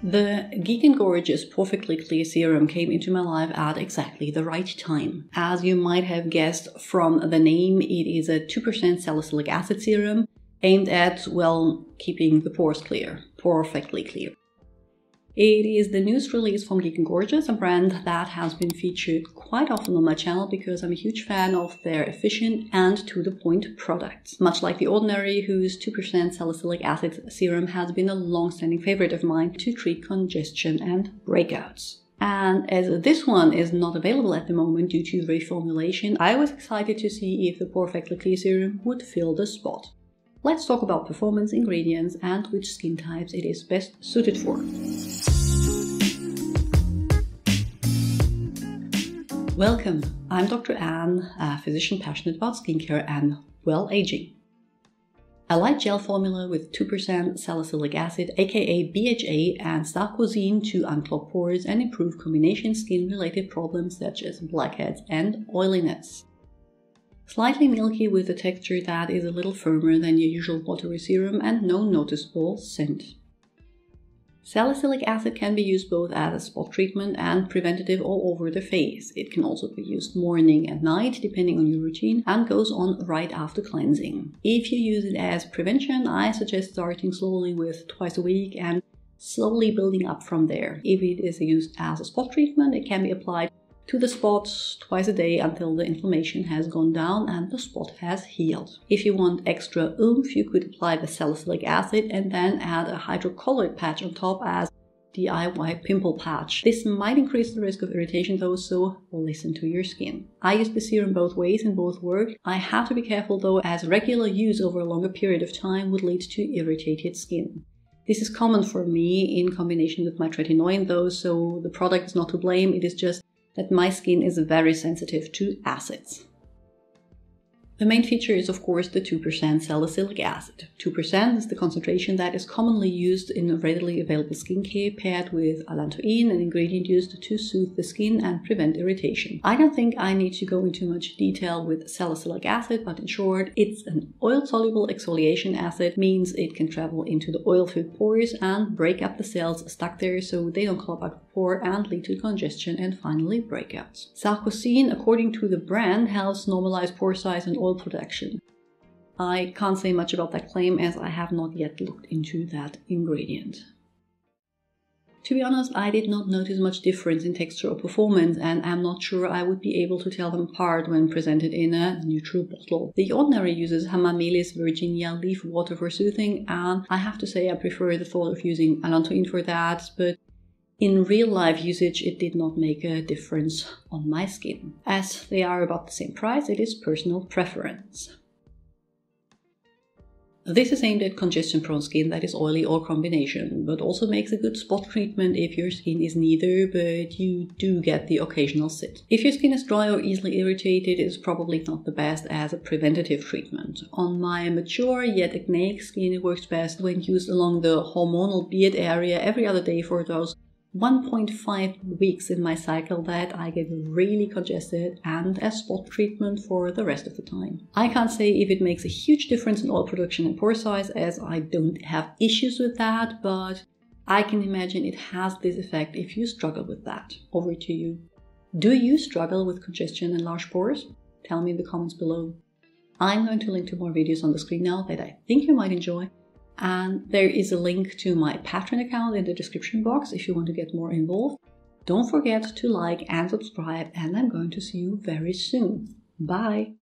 The Geek and Gorgeous Porefectly Clear Serum came into my life at exactly the right time. As you might have guessed from the name, it is a 2% salicylic acid serum aimed at, well, keeping the pores clear, perfectly clear. It is the newest release from Geek and Gorgeous, a brand that has been featured quite often on my channel because I'm a huge fan of their efficient and to-the-point products. Much like The Ordinary, whose 2% salicylic acid serum has been a long-standing favorite of mine to treat congestion and breakouts. And as this one is not available at the moment due to reformulation, I was excited to see if the Porefectly Clear Serum would fill the spot. Let's talk about performance, ingredients, and which skin types it is best suited for. Welcome, I'm Dr. Anne, a physician passionate about skincare and well-aging. A light gel formula with 2% salicylic acid, aka BHA, and sarcosine to unclog pores and improve combination skin-related problems such as blackheads and oiliness. Slightly milky with a texture that is a little firmer than your usual watery serum and no noticeable scent. Salicylic acid can be used both as a spot treatment and preventative all over the face. It can also be used morning and night depending on your routine and goes on right after cleansing. If you use it as prevention, I suggest starting slowly with twice a week and slowly building up from there. If it is used as a spot treatment, it can be applied to the spot twice a day until the inflammation has gone down and the spot has healed. If you want extra oomph, you could apply the salicylic acid and then add a hydrocolloid patch on top as DIY pimple patch. This might increase the risk of irritation though, so listen to your skin. I use the serum both ways and both work. I have to be careful though, as regular use over a longer period of time would lead to irritated skin. This is common for me in combination with my tretinoin though, so the product is not to blame, it is just that my skin is very sensitive to acids. The main feature is of course the 2% salicylic acid. 2% is the concentration that is commonly used in readily available skincare paired with allantoin, an ingredient used to soothe the skin and prevent irritation. I don't think I need to go into much detail with salicylic acid, but in short, it's an oil-soluble exfoliation acid, means it can travel into the oil-filled pores and break up the cells stuck there so they don't clog up the pore and lead to congestion and finally breakouts. Sarcosine, according to the brand, helps normalize pore size and oil production. I can't say much about that claim as I have not yet looked into that ingredient. To be honest, I did not notice much difference in texture or performance, and I'm not sure I would be able to tell them apart when presented in a neutral bottle. The Ordinary uses Hamamelis virginia leaf water for soothing, and I have to say I prefer the thought of using allantoin for that, but in real life usage, it did not make a difference on my skin. As they are about the same price, it is personal preference. This is aimed at congestion-prone skin that is oily or combination, but also makes a good spot treatment if your skin is neither, but you do get the occasional sit. If your skin is dry or easily irritated, it is probably not the best as a preventative treatment. On my mature yet acneic skin, it works best when used along the hormonal beard area every other day for those 1.5 weeks in my cycle that I get really congested, and as spot treatment for the rest of the time. I can't say if it makes a huge difference in oil production and pore size as I don't have issues with that, but I can imagine it has this effect if you struggle with that. Over to you. Do you struggle with congestion and large pores? Tell me in the comments below. I'm going to link to more videos on the screen now that I think you might enjoy. And there is a link to my Patreon account in the description box if you want to get more involved. Don't forget to like and subscribe, and I'm going to see you very soon. Bye!